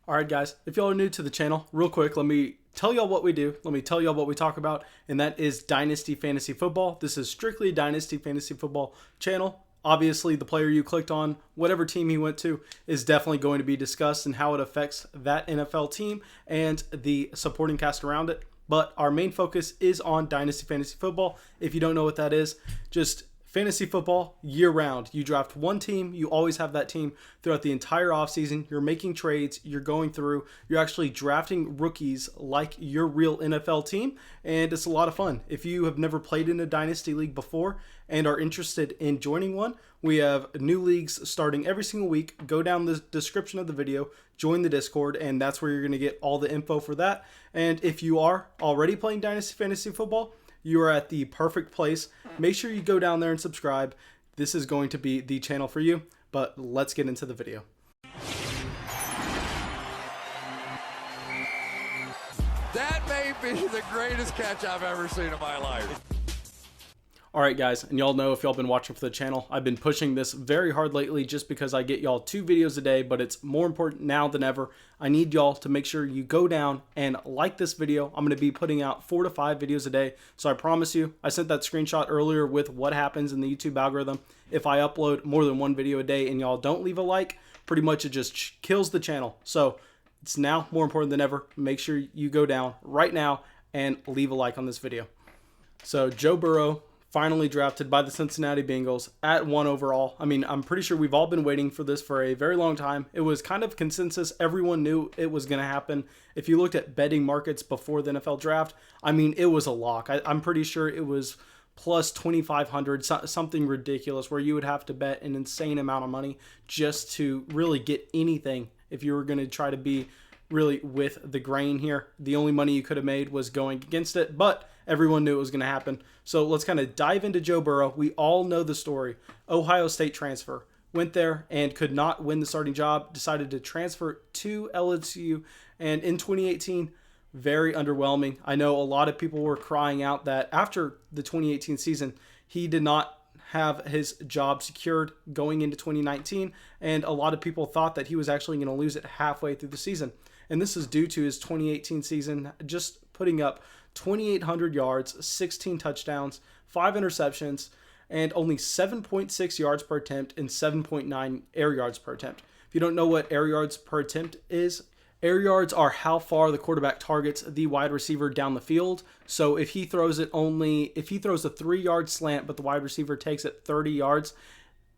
Alright guys, if y'all are new to the channel, real quick, let me tell y'all what we do. Let me tell y'all what we talk about, and that is Dynasty Fantasy Football. This is strictly a Dynasty Fantasy Football channel. Obviously, the player you clicked on, whatever team he went to, is definitely going to be discussed and how it affects that NFL team and the supporting cast around it. But our main focus is on Dynasty Fantasy Football. If you don't know what that is, just fantasy football year round. You draft one team, you always have that team throughout the entire offseason. You're making trades, you're going through, you're actually drafting rookies like your real NFL team, and it's a lot of fun. If you have never played in a Dynasty League before and are interested in joining one, we have new leagues starting every single week. Go down the description of the video, join the Discord, and that's where you're going to get all the info for that. And if you are already playing Dynasty Fantasy Football, you are at the perfect place. Make sure you go down there and subscribe. This is going to be the channel for you, but let's get into the video. That may be the greatest catch I've ever seen in my life. Alright guys, and y'all know if y'all been watching for the channel, I've been pushing this very hard lately just because I get y'all 2 videos a day, but it's more important now than ever. I need y'all to make sure you go down and like this video. I'm going to be putting out 4 to 5 videos a day, so I promise you, I sent that screenshot earlier with what happens in the YouTube algorithm if I upload more than 1 video a day and y'all don't leave a like. Pretty much it just kills the channel. So it's now more important than ever. Make sure you go down right now and leave a like on this video. So Joe Burrow finally drafted by the Cincinnati Bengals at 1 overall. I mean, I'm pretty sure we've all been waiting for this for a very long time. It was kind of consensus. Everyone knew it was going to happen. If you looked at betting markets before the NFL draft, I mean, it was a lock. I'm pretty sure it was plus 2,500, something ridiculous, where you would have to bet an insane amount of money just to really get anything if you were going to try to be really with the grain here. The only money you could have made was going against it, but everyone knew it was going to happen. So let's kind of dive into Joe Burrow. We all know the story. Ohio State transfer. Went there and could not win the starting job. Decided to transfer to LSU. And in 2018, very underwhelming. I know a lot of people were crying out that after the 2018 season, he did not have his job secured going into 2019. And a lot of people thought that he was actually going to lose it halfway through the season. And this is due to his 2018 season just putting up 2,800 yards, 16 touchdowns, 5 interceptions, and only 7.6 yards per attempt and 7.9 air yards per attempt. If you don't know what air yards per attempt is, air yards are how far the quarterback targets the wide receiver down the field. So if he throws a 3-yard slant, but the wide receiver takes it 30 yards,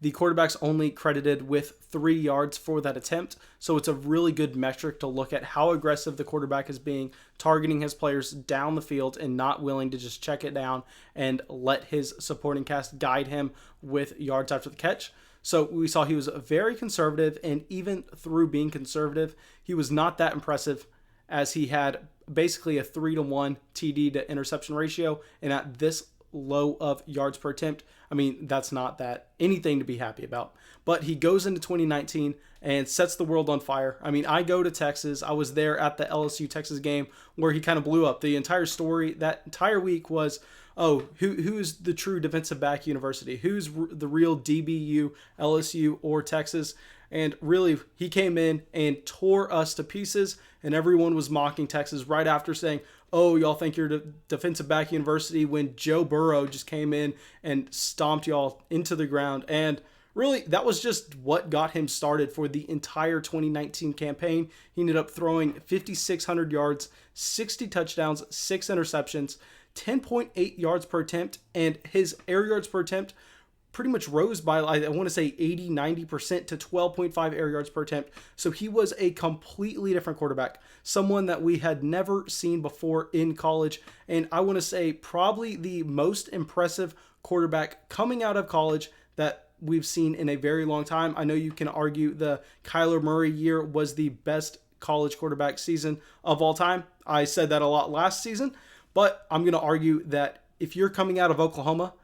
the quarterback's only credited with 3 yards for that attempt. So it's a really good metric to look at how aggressive the quarterback is being, targeting his players down the field and not willing to just check it down and let his supporting cast guide him with yards after the catch. So we saw he was very conservative, and even through being conservative, he was not that impressive, as he had basically a 3-to-1 TD to interception ratio, and at this low of yards per attempt, I mean, that's not that anything to be happy about. But he goes into 2019 and sets the world on fire. I mean, I go to Texas. I was there at the LSU-Texas game where he kind of blew up. The entire story that entire week was, oh, who's the true defensive back university? Who's the real DBU, LSU, or Texas? And really, he came in and tore us to pieces, and everyone was mocking Texas right after saying, oh, y'all think you're defensive back university, when Joe Burrow just came in and stomped y'all into the ground. And really, that was just what got him started for the entire 2019 campaign. He ended up throwing 5,600 yards, 60 touchdowns, 6 interceptions, 10.8 yards per attempt, and his air yards per attempt pretty much rose by, I want to say 80-90% to 12.5 air yards per attempt. So he was a completely different quarterback, someone that we had never seen before in college. And I want to say probably the most impressive quarterback coming out of college that we've seen in a very long time. I know you can argue the Kyler Murray year was the best college quarterback season of all time. I said that a lot last season, but I'm going to argue that if you're coming out of Oklahoma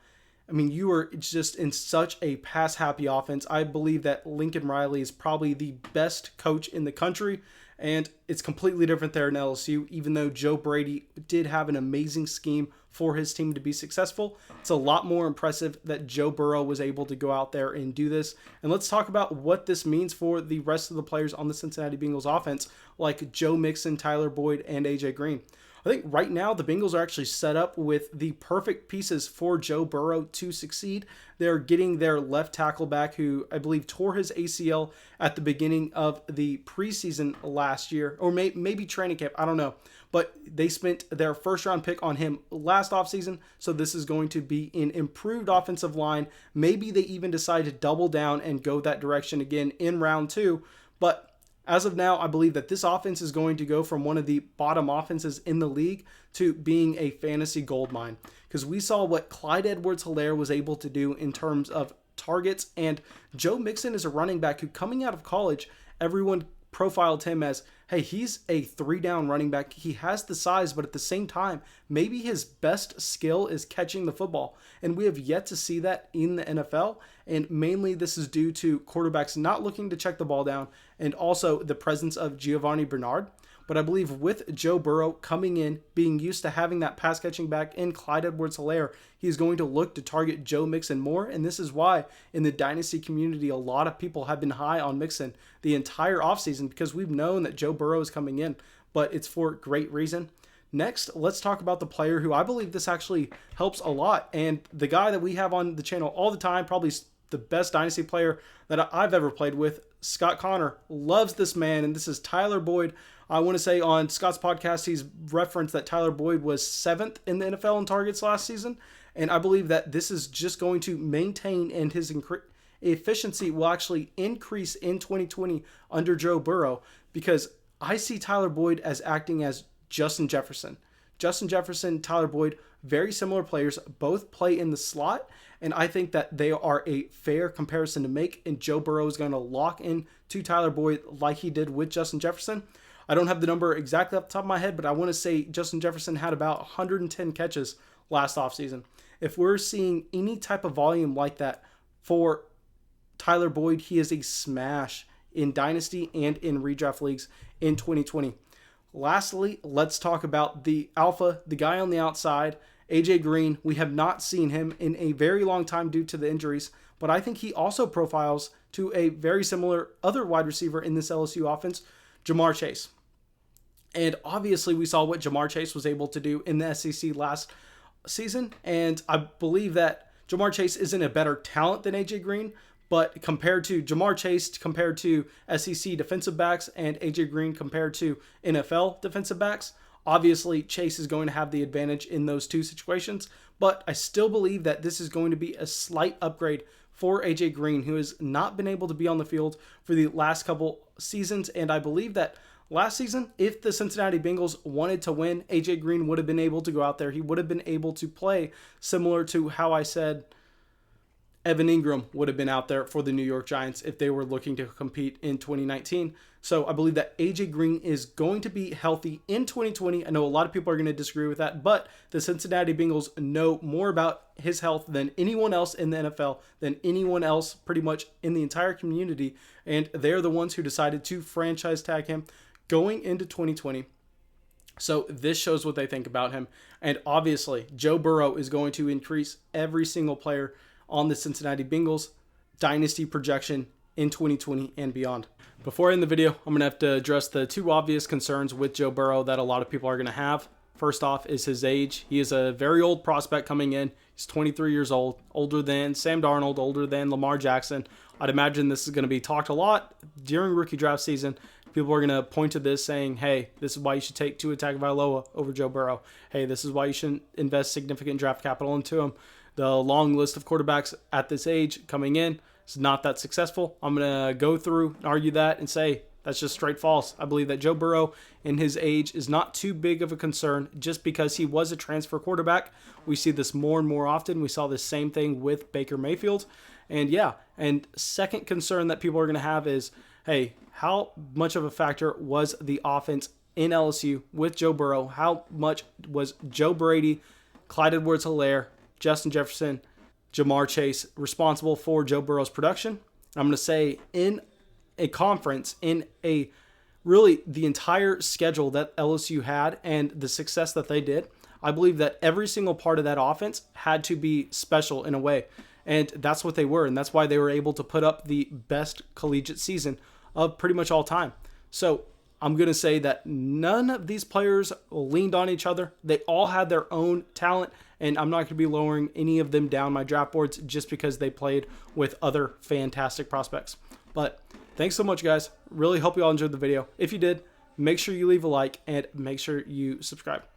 I mean, you are just in such a pass-happy offense. I believe that Lincoln Riley is probably the best coach in the country, and it's completely different there in LSU, even though Joe Brady did have an amazing scheme for his team to be successful. It's a lot more impressive that Joe Burrow was able to go out there and do this. And let's talk about what this means for the rest of the players on the Cincinnati Bengals offense, like Joe Mixon, Tyler Boyd, and AJ Green. I think right now the Bengals are actually set up with the perfect pieces for Joe Burrow to succeed. They're getting their left tackle back, who I believe tore his ACL at the beginning of the preseason last year, or maybe training camp. I don't know. But they spent their first round pick on him last offseason, so this is going to be an improved offensive line. Maybe they even decide to double down and go that direction again in round 2. But as of now, I believe that this offense is going to go from one of the bottom offenses in the league to being a fantasy goldmine. Because we saw what Clyde Edwards-Helaire was able to do in terms of targets. And Joe Mixon is a running back who, coming out of college, everyone profiled him as, hey, he's a 3-down running back. He has the size, but at the same time, maybe his best skill is catching the football. And we have yet to see that in the NFL. And mainly this is due to quarterbacks not looking to check the ball down, and also the presence of Giovanni Bernard. But I believe with Joe Burrow coming in, being used to having that pass catching back in Clyde Edwards-Helaire, he's going to look to target Joe Mixon more. And this is why in the Dynasty community, a lot of people have been high on Mixon the entire offseason, because we've known that Joe Burrow is coming in, but it's for great reason. Next, let's talk about the player who I believe this actually helps a lot. And the guy that we have on the channel all the time, probably the best Dynasty player that I've ever played with, Scott Connor, loves this man, and this is Tyler Boyd. I want to say on Scott's podcast, he's referenced that Tyler Boyd was 7th in the NFL in targets last season, and I believe that this is just going to maintain, and his efficiency will actually increase in 2020 under Joe Burrow, because I see Tyler Boyd as acting as Justin Jefferson. Justin Jefferson, Tyler Boyd, very similar players, both play in the slot, and I think that they are a fair comparison to make, and Joe Burrow is going to lock in to Tyler Boyd like he did with Justin Jefferson. I don't have the number exactly off the top of my head, but I want to say Justin Jefferson had about 110 catches last offseason. If we're seeing any type of volume like that for Tyler Boyd, he is a smash in Dynasty and in redraft leagues in 2020. Lastly, let's talk about the alpha, the guy on the outside, AJ Green. We have not seen him in a very long time due to the injuries, but I think he also profiles to a very similar other wide receiver in this LSU offense, Jamar Chase. And obviously we saw what Jamar Chase was able to do in the SEC last season, and I believe that Jamar Chase isn't a better talent than AJ Green, but compared to Jamar Chase, compared to SEC defensive backs, and AJ Green compared to NFL defensive backs, obviously Chase is going to have the advantage in those two situations. But I still believe that this is going to be a slight upgrade for AJ Green, who has not been able to be on the field for the last couple seasons. And I believe that last season, if the Cincinnati Bengals wanted to win, AJ Green would have been able to go out there. He would have been able to play similar to how I said Evan Ingram would have been out there for the New York Giants if they were looking to compete in 2019. So I believe that AJ Green is going to be healthy in 2020. I know a lot of people are going to disagree with that, but the Cincinnati Bengals know more about his health than anyone else in the NFL, than anyone else pretty much in the entire community, and they're the ones who decided to franchise tag him going into 2020. So this shows what they think about him. And obviously, Joe Burrow is going to increase every single player on the Cincinnati Bengals dynasty projection in 2020 and beyond. Before I end the video, I'm going to have to address the two obvious concerns with Joe Burrow that a lot of people are going to have. First off is his age. He is a very old prospect coming in. He's 23 years old, older than Sam Darnold, older than Lamar Jackson. I'd imagine this is going to be talked a lot during rookie draft season. People are going to point to this saying, hey, this is why you should take Tua Tagovailoa over Joe Burrow. Hey, this is why you shouldn't invest significant draft capital into him. The long list of quarterbacks at this age coming in is not that successful. I'm going to go through and argue that and say that's just straight false. I believe that Joe Burrow in his age is not too big of a concern just because he was a transfer quarterback. We see this more and more often. We saw the same thing with Baker Mayfield. And second concern that people are going to have is, hey, how much of a factor was the offense in LSU with Joe Burrow? How much was Joe Brady, Clyde Edwards-Helaire, Justin Jefferson, Jamar Chase responsible for Joe Burrow's production. I'm going to say in a conference, in a really the entire schedule that LSU had and the success that they did, I believe that every single part of that offense had to be special in a way. And that's what they were. And that's why they were able to put up the best collegiate season of pretty much all time. So I'm going to say that none of these players leaned on each other. They all had their own talent. And I'm not going to be lowering any of them down my draft boards just because they played with other fantastic prospects. But thanks so much, guys. Really hope you all enjoyed the video. If you did, make sure you leave a like and make sure you subscribe.